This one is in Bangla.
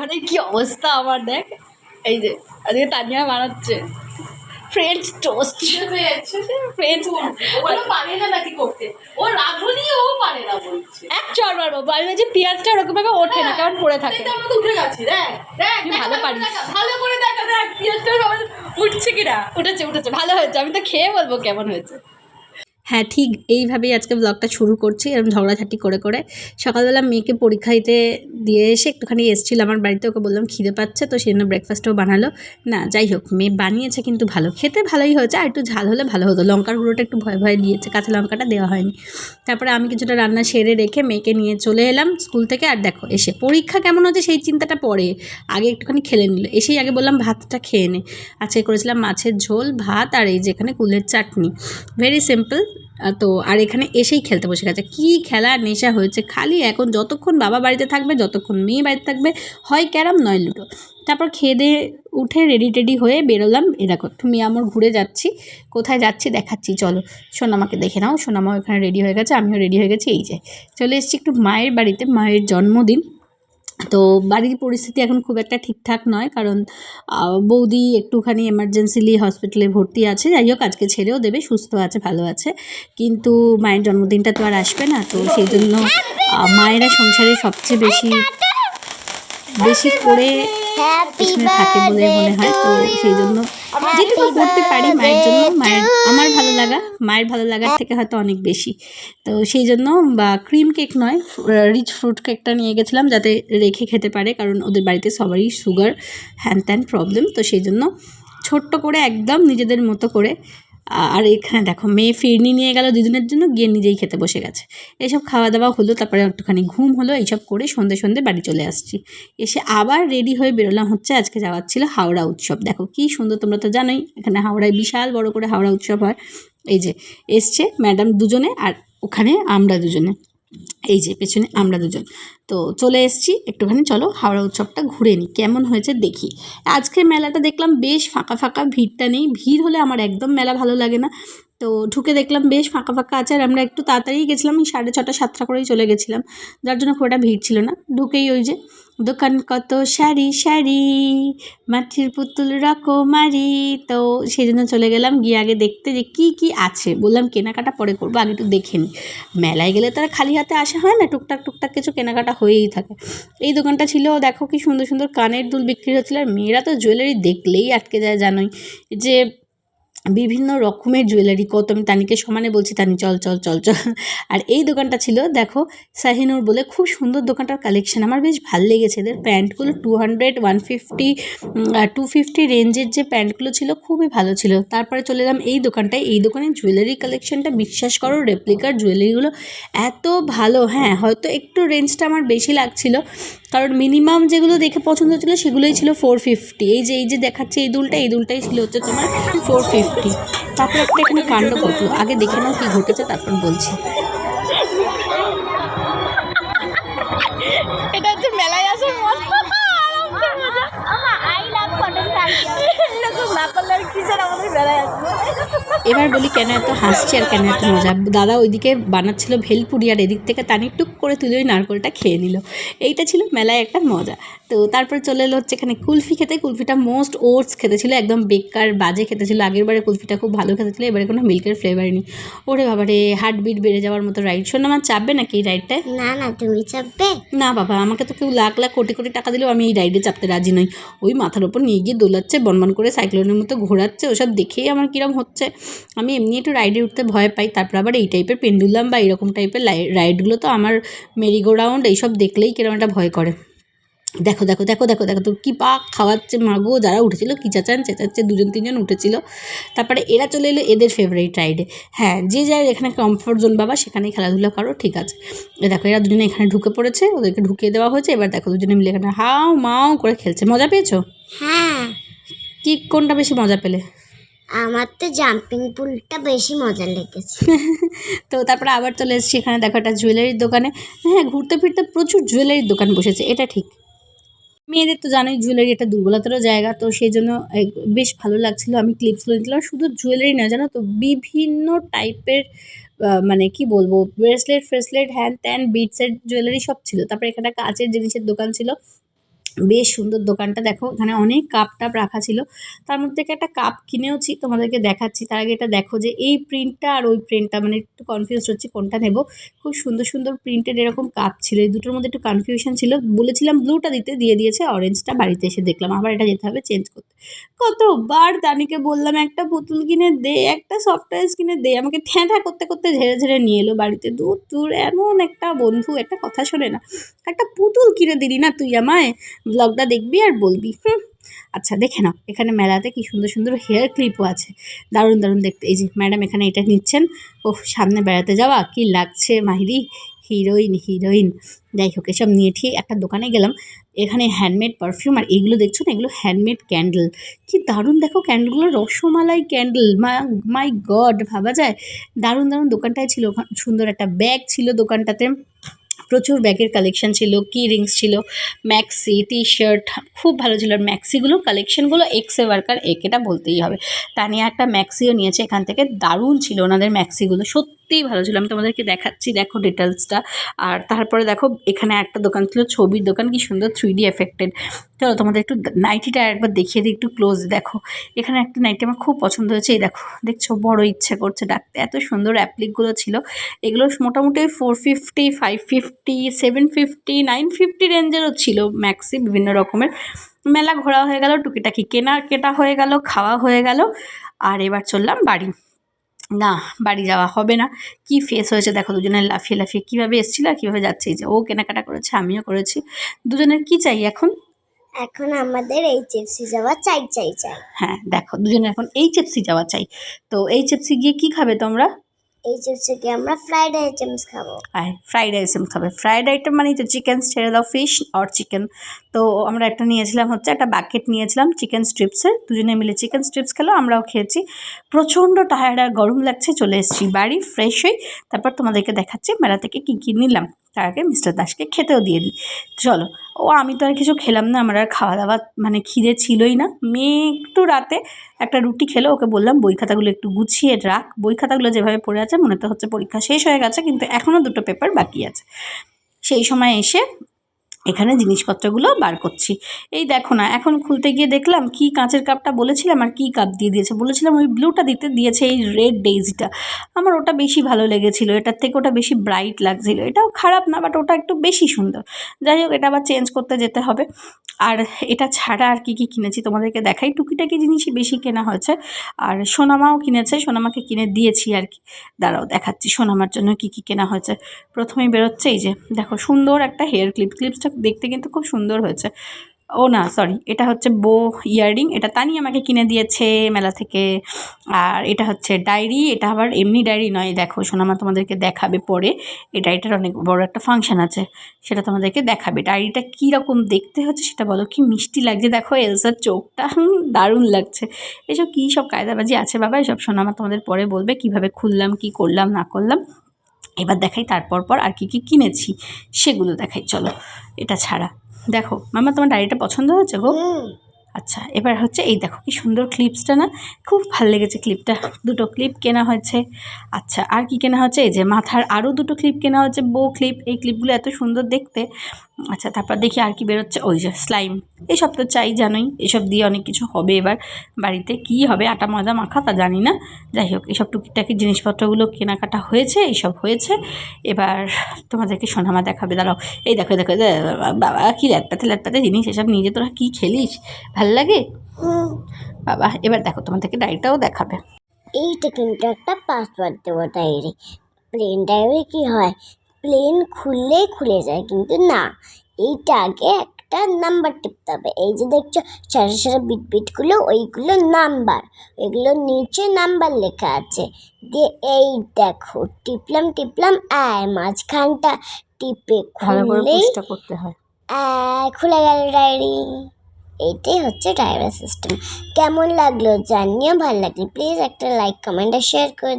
মানে কি অবস্থা আমার, দেখ এই যে আজকে তানিয়া বানাচ্ছে ফ্রেঞ্চ টোস্ট। ফ্রেঞ্চ পারে না নাকি করতে, ও রাঁধুনি, ও পারে না বলছে। এক চড় মারবো, বাড়ি যে পেঁয়াজটা ওরকম ভাবে ওঠে না, কারণ পড়ে থাকে। উঠে গেছে, দেখ তুই ভালো পারিস, ভালো করে দেখা, দেখ পেঁয়াজটা উঠছে কিনা। উঠেছে উঠেছে, ভালো হয়েছে। আমি তো খেয়ে বলবো কেমন হয়েছে। হ্যাঁ ঠিক এইভাবেই আজকে ব্লগটা শুরু করছি, এরকম ঝগড়াঝাটি করে করে। সকালবেলা মেয়েকে পরীক্ষা দিতে দিয়ে এসে একটুখানি এসেছিল আমার বাড়িতে, ওকে বললাম খিদে পাচ্ছে, তো সেই জন্য ব্রেকফাস্টও বানালো না। যাই হোক, মেয়ে বানিয়েছে কিন্তু ভালো, খেতে ভালোই হয়েছে, আর একটু ঝাল হলে ভালো হতো। লঙ্কার গুঁড়োটা একটু ভয় ভয় দিয়েছে, কাঁচা লঙ্কাটা দেওয়া হয়নি। তারপরে আমি কিছুটা রান্না সেরে রেখে মেয়েকে নিয়ে চলে এলাম স্কুল থেকে। আর দেখো এসে পরীক্ষা কেমন হচ্ছে সেই চিন্তাটা পরে, আগে একটুখানি খেলে নিল। এসেই আগে বললাম ভাতটা খেয়ে নে। আজকে করেছিলাম মাছের ঝোল, ভাত, আর এই যেখানে কুলের চাটনি, ভেরি সিম্পল। তো আর এখানে এসেই খেলতে বসে গেছে। কী খেলার নেশা হয়েছে খালি এখন, যতক্ষণ বাবা বাড়িতে থাকবে, যতক্ষণ মেয়ে বাড়িতে থাকবে, হয় ক্যারাম নয় লুডো। তারপর খেয়ে দিয়ে উঠে রেডি টেডি হয়ে বেরোলাম। এরকম একটু মিয়ামোর ঘুরে যাচ্ছি। কোথায় যাচ্ছি দেখাচ্ছি, চলো। সোনামাকে দেখে নাও, সোনামাও এখানে রেডি হয়ে গেছে, আমিও রেডি হয়ে গেছি। এই যে চলে এসেছি একটু মায়ের বাড়িতে, মায়ের জন্মদিন। তো বাড়ির পরিস্থিতি এখন খুব একটা ঠিকঠাক নয়, কারণ বৌদি একটুখানি এমার্জেন্সিলি হসপিটালে ভর্তি আছে। যাই হোক আজকে ছেড়েও দেবে, সুস্থ আছে, ভালো আছে। কিন্তু মায়ের জন্মদিনটা তো আর আসবে না, তো সেই জন্য মায়েরা সংসারে সবচেয়ে বেশি বেশি করে পেছনে থাকে বলে মনে হয়। তো সেই জন্য যেটুকু করতে পারি মায়ের জন্য, মায়ের আমার ভালো লাগা, মায়ের ভালো লাগার থেকে হয়তো অনেক বেশি। তো সেই জন্য বা ক্রিম কেক নয়, রিচ ফ্রুট কেকটা নিয়ে গেছিলাম যাতে রেখে খেতে পারে, কারণ ওদের বাড়িতে সবারই সুগার হ্যান ত্যান প্রবলেম। তো সেই জন্য ছোট্ট করে একদম নিজেদের মতো করে। আর এখানে দেখো মেয়ে ফিরনি নিয়ে গেল দুদিনের জন্য, গিয়ে নিজেই খেতে বসে গেছে। এইসব খাওয়া দাওয়া হলো, তারপরে একটুখানি ঘুম হলো, এইসব করে সন্ধে সন্ধে বাড়ি চলে আসছি। এসে আবার রেডি হয়ে বেরোলাম, হচ্ছে আজকে যাওয়ার ছিল হাওড়া উৎসব। দেখো কি সুন্দর, তোমরা তো জানোই এখানে হাওড়ায় বিশাল বড় করে হাওড়া উৎসব হয়। এই যে এসছে ম্যাডাম দুজনে, আর ওখানে আমরা দুজনে, এই যে পেছনে আমরা দুজন। তো চলে এসেছি, একটুখানি চলো হাওড়া উৎসবটা ঘুরে নিই, কেমন হয়েছে দেখি। আজকে মেলাটা দেখলাম বেশ ফাঁকা ফাঁকা, ভিড়টা নেই। ভিড় হলে আমার একদম মেলা ভালো লাগে না। তো ঢুকে দেখলাম বেশ ফাঁকা ফাঁকা আছে, আর আমরা একটু তাড়াতাড়ি গেছিলাম, 6:30 7টা করেই চলে গেছিলাম, যার জন্য খুব একটা ভিড় ছিল না। ঢুকেই ওই যে দোকান কত শাড়ি শাড়ি, মাটির পুতুল রকমারি। তো সেই জন্য চলে গেলাম, গিয়ে আগে দেখতে যে কী কী আছে। বললাম কেনাকাটা পরে করবো, আগে একটু দেখে নিই। মেলায় গেলে তো আর খালি হাতে আসা হয় না, টুকটাক টুকটাক কিছু কেনাকাটা হয়েই থাকে। এই দোকানটা ছিল, দেখো কি সুন্দর সুন্দর কানের দুল বিক্রি হচ্ছিল। আর মেয়েরা তো জুয়েলারি দেখলেই আটকে যায়, জানোই যে বিভিন্ন রকমের জুয়েলারি কত। আমি তানিকে সমানে বলছি, তানি চল চল চল চল। আর এই দোকানটা ছিল দেখো শাহিনুর বলে, খুব সুন্দর দোকানটার কালেকশন, আমার বেশ ভালো লেগেছে। এদের প্যান্টগুলো 200 150 250 রেঞ্জের যে প্যান্টগুলো ছিল খুবই ভালো ছিল। তারপরে চলে এলাম এই দোকানটায়, এই দোকানের জুয়েলারি কালেকশনটা বিশ্বাস করো, রেপ্লিকার জুয়েলারিগুলো এত ভালো। হ্যাঁ হয়তো একটু রেঞ্জটা আমার বেশি লাগছিল, কারণ মিনিমাম যেগুলো দেখে পছন্দ ছিল সেগুলোই ছিল 450। এই যে দেখাচ্ছে এই দুলটাই ছিল হচ্ছে তোমার 450। তারপর একটা এখানে কাণ্ড ঘটলো, আগে দেখে নাও কি ঘটেছে তারপর বলছি। এটা হচ্ছে মেলায় আসার মজা। এবার বলি কেন এত হাসছি আর কেন এত মজা। দাদা ওইদিকে বানাচ্ছিল ভেলপুরি, আর এদিক থেকে তানি টুক করে তুলে ওই নারকলটা খেয়ে নিল। এইটা ছিল মেলায় একটা মজা। তো তারপরে চলে এলো হচ্ছে এখানে কুলফি খেতে। কুলফিটা মোস্ট ওটস খেতে ছিল, একদম বেকার বাজে খেতে ছিল। আগের বারে কুলফিটা খুব ভালো খেতে ছিল, এবারে কোনো মিল্কের ফ্লেভার নেই। ওরে বাবা রে, হার্টবিট বেড়ে যাওয়ার মতো রাইড। শোনো আমার চাপবে নাকি এই রাইডটায়? না না, তুমি চাপবে না বাবা, আমাকে তো কেউ লাখ লাখ কোটি কোটি টাকা দিলেও আমি এই রাইডে চাপতে রাজি নই। ওই মাথার ওপর নিয়ে গিয়ে দোলাচ্ছে, বনবন করে সাইক্লোনের মতো ঘোরাচ্ছে, ওসব দেখেই আমার কিরম হচ্ছে। আমি এমনি একটু রাইডে উঠতে ভয় পাই, তারপর আবার এই টাইপের পেন্ডুলাম বা এরকম টাইপের রাইডগুলো তো আমার, মেরিগো রাউন্ড এইসব দেখলেই কিরম একটা ভয় করে। দেখো দেখো দেখো দেখো দেখো তো কী পাক খাওয়াচ্ছে মাগো। যারা উঠেছিল কি চেঁচাচ্ছে, 2-3জন উঠেছিল। তারপরে এরা চলে এলো এদের ফেভারিট রাইডে। হ্যাঁ যে যার এখানে কমফোর্ট জোন বাবা, সেখানেই খেলাধুলা করো, ঠিক আছে। দেখো এরা দুজনে এখানে ঢুকে পড়েছে, ওদেরকে ঢুকিয়ে দেওয়া হয়েছে। এবার দেখো দুজনে মিলে এখানে হাও মাও করে খেলছে। মজা পেয়েছো? হ্যাঁ। কি কোনটা বেশি মজা পেলে? আমার তো জাম্পিং পুলটা বেশি মজা লেগেছে। তো তারপরে আবার চলে এসেছি এখানে, দেখো একটা জুয়েলারির দোকানে। হ্যাঁ ঘুরতে ফিরতে প্রচুর জুয়েলারির দোকান বসেছে, এটা ঠিক। মেয়েদের তো জানোই জুয়েলারি একটা দুর্বলতারও জায়গা, তো সেই জন্য বেশ ভালো লাগছিলো। আমি ক্লিপসগুলো নিয়েছিলাম, শুধু জুয়েলারি না জানো তো, বিভিন্ন টাইপের মানে কি বলবো, ব্রেসলেট ফ্রেসলেট হ্যান ত্যান বিটসের জুয়েলারি সব ছিল। তারপরে এখানে কাচের জিনিসের দোকান ছিল, বেশ সুন্দর দোকানটা, দেখো এখানে অনেক কাপ টাপ রাখা ছিল, তার মধ্যে থেকে একটা কাপ কিনেওছি, তোমাদেরকে দেখাচ্ছি। তার আগে এটা দেখো যে এই প্রিন্টটা আর ওই প্রিন্টটা, মানে একটু কনফিউজ হচ্ছে কোনটা নেব। খুব সুন্দর সুন্দর প্রিন্টেড এরকম কাপ ছিল, এই দুটোর মধ্যে একটু কনফিউশন ছিল। বলেছিলাম ব্লুটা দিতে, দিয়ে দিয়েছে অরেঞ্জটা। বাড়িতে এসে দেখলাম আবার এটা যেতে হবে চেঞ্জ করতে। কতবার দানিকে বললাম একটা পুতুল কিনে দে, একটা সফট টয়েস কিনে দে, আমাকে ঠ্যাঁঠা করতে করতে ঝেড়ে ঝেড়ে নিয়ে এলো বাড়িতে। দূর দূর, এমন একটা বন্ধু, একটা কথা শোনে না। একটা পুতুল কিনে দিলি না তুই আমায়, ব্লগটা দেখবি আর বলবি। আচ্ছা দেখে নাও, এখানে মেলাতে কি সুন্দর সুন্দর হেয়ার ক্লিপও আছে, দারুণ দারুণ দেখতে। এই যে ম্যাডাম এখানে এটা নিচ্ছেন। ওহ, সামনে বেড়াতে যাওয়া কি লাগছে মাহিরি, হিরোইন হিরোইন। যাই হোক, এসব নিয়ে ঠিক একটা দোকানে গেলাম, এখানে হ্যান্ডমেড পারফিউম, আর এগুলো দেখছো না, এগুলো হ্যান্ডমেড ক্যান্ডেল। কি দারুণ দেখো ক্যান্ডেলগুলো, রসমালাই ক্যান্ডেল, মাই গড, ভাবা যায়। দারুণ দারুণ দোকানটায় ছিল। সুন্দর একটা ব্যাগ ছিল দোকানটাতে, প্রচুর ব্যাগের কালেকশন ছিল, কি রিংস ছিল, ম্যাক্সি টি শার্ট খুব ভালো ছিল। আর ম্যাক্সিগুলো কালেকশনগুলো এক্সে ওয়ার্কার, এটা বলতেই হবে। তানিয়া একটা ম্যাক্সিও নিয়েছে এখান থেকে, দারুণ ছিল ওনাদের ম্যাক্সিগুলো, সত্যিই ভালো ছিল। আমি তোমাদেরকে দেখাচ্ছি, দেখো ডিটেলসটা। আর তারপরে দেখো এখানে একটা দোকান ছিল, ছবির দোকান, কি সুন্দর 3D এফেক্টেড। চলো তোমাদের একটু নাইটিটা একবার দেখিয়ে দিই একটু ক্লোজ। দেখো এখানে একটা নাইটি আমার খুব পছন্দ হয়েছে, এই দেখো, দেখছো, বড় ইচ্ছে করছে ডাকতে, এত সুন্দর অ্যাপ্লিকগুলো ছিল। এগুলো মোটামুটি 450, 550, 750, 950 রেঞ্জেরও ছিল ম্যাক্সি, বিভিন্ন রকমের। মেলা ঘোরা হয়ে গেল, টুকিটাকি কেটা হয়ে গেল, খাওয়া হয়ে গেল। আর এবার চললাম বাড়ি। না, বাড়ি যাওয়া হবে না। কি ফেস হয়েছে দেখো, দুজনের লাফিয়ে লাফিয়ে কীভাবে এসেছিল আর কীভাবে যাচ্ছে। এই যে ও কেনাকাটা করেছে, আমিও করেছি। দুজনের কি চাই এখন? এখন আমাদের HFC যাওয়া চাই চাই চাই। হ্যাঁ দেখো, দুজনের এখন HFC যাওয়া চাই। তো HFC গিয়ে কি খাবে তোমরা? HFC কে আমরা ফ্রাইড আইটেমস খাবো। আর ফ্রাইড আইটেম খাবে। ফ্রাইড আইটেম মানে তো চিকেন, ছেড়ে দাও, ফিশ আর চিকেন। তো আমরা একটা নিয়েছিলাম, হচ্ছে একটা বাকেট নিয়েছিলাম চিকেন স্ট্রিপসের, দুজনে মিলে চিকেন স্ট্রিপস খেলো, আমরাও খেয়েছি। প্রচণ্ড টায়ার্ড আর গরম লাগছে, চলে এসেছি বাড়ি ফ্রেশ হই। তারপর তোমাদেরকে দেখাচ্ছি মেলা থেকে কী কী নিলাম। তার আগে মিস্টার দাসকে খেতেও দিয়ে দিই। চলো। আমি তো আর কিছু খেলাম না, আমার আর খাওয়া দাওয়া মানে খিদে ছিলই না। মেয়ে একটু রাতে একটা রুটি খেলো, ওকে বললাম বই খাতাগুলো একটু গুছিয়ে রাখ, বই খাতাগুলো যেভাবে পড়ে আছে মনে তো হচ্ছে পরীক্ষা শেষ হয়ে গেছে, কিন্তু এখনও 2টো পেপার বাকি আছে। সেই সময় এসে এখানে জিনিসপত্রগুলো বার করছি। এই দেখো না, এখন খুলতে গিয়ে দেখলাম কি কাঁচের কাপটা বলেছিলাম আর কি কাপ দিয়ে দিয়েছে। বলেছিলাম ওই ব্লুটা দিয়েছে এই রেড ডেইজিটা। আমার ওটা বেশি ভালো লেগেছিলো, এটার থেকে ওটা বেশি ব্রাইট লাগছিলো। এটাও খারাপ না, বাট ওটা একটু বেশি সুন্দর। যাই হোক, এটা আবার চেঞ্জ করতে যেতে হবে। আর এটা ছাড়া আর কি কি কিনেছি তোমাদেরকে দেখাই। টুকিটাকি জিনিসই বেশি কেনা হয়েছে। আর সোনামাও কিনেছে, সোনামাকে কিনে দিয়েছি আর কি। দাঁড়াও দেখাচ্ছি সোনামার জন্য কি কি কেনা হয়েছে। প্রথমেই বেরোচ্ছে এই যে দেখো, সুন্দর একটা হেয়ার ক্লিপসটা দেখতে কিন্তু খুব সুন্দর হয়েছে। ও না, সরি, এটা হচ্ছে বো ইয়াররিং, এটা তানিয়া আমাকে কিনে দিয়েছে মেলা থেকে। আর এটা হচ্ছে ডায়েরি, এটা আবার এমনি ডায়েরি নয়, দেখো সোনামা তোমাদেরকে দেখাবে পরে। এই ডায়েরিটার অনেক বড় একটা ফাংশন আছে, সেটা তোমাদেরকে দেখাবে। ডায়েরিটা কীরকম দেখতে হচ্ছে সেটা বলো, কি মিষ্টি লাগছে দেখো, এলসার চোখটা দারুণ লাগছে। এসব কী সব কায়দাবাজি আছে বাবা, এসব সোনামা তোমাদের পরে বলবে কীভাবে খুললাম, কি করলাম না করলাম। এবার দেখাই তারপর আর কি কি কিনেছি সেগুলো দেখাই, চলো। এটা ছাড়া দেখো মামা, তোমার ডায়েরিটা পছন্দ হয়েছে গো? আচ্ছা, এবার হচ্ছে এই দেখো কি সুন্দর ক্লিপসটা না, খুব ভালো লেগেছে ক্লিপটা। 2টো ক্লিপ কেনা হয়েছে। আচ্ছা, আর কি কেনা হচ্ছে, এই যে মাথার আরও 2টো ক্লিপ কেনা হচ্ছে, বো ক্লিপ। এই ক্লিপগুলো এত সুন্দর দেখতে। আচ্ছা, তারপর দেখি আর কি বেরোচ্ছে, ওই যে স্লাইম। এসব তো চাই জানোই, এসব দিয়ে অনেক কিছু হবে এবার বাড়িতে। কি হবে, আটা ময়দা মাখা তা জানি না। যাই হোক, এসব টুকিটাকি জিনিসপত্রগুলো কেনাকাটা হয়েছে, এইসব হয়েছে। এবার তোমাদেরকে সোনামা দেখাবে, দাঁড়াও। এই দেখো দেখো, বাবা কি ল্যাটপাতে জিনিস, এসব নিয়ে যে তোরা কী খেলিস, ভাল লাগে বাবা। এবার দেখো তোমাদেরকে ডায়েরিটাও দেখাবে। এইটা কিন্তু একটা পাসওয়ার্ড দেওয়া ডায়েরি। প্লেন ডায়েরি কি হয়, প্লেন খুললেই খুলে যায়, কিন্তু না, এইটা আগে একটা নাম্বার টিপতে হবে। এই যে দেখছো সারা সারা বিটগুলো, ওইগুলো নাম্বার, এগুলো নিচে নাম্বার লেখা আছে। দিয়ে এই দেখো টিপলাম মাঝখানটা টিপে খুললেই করতে হয়, খুলে গেল ডায়েরি। এইটাই হচ্ছে ডায়েরি সিস্টেম। কেমন লাগলো জানিও, ভালো লাগলে প্লিজ একটা লাইক, কমেন্ট আর শেয়ার করে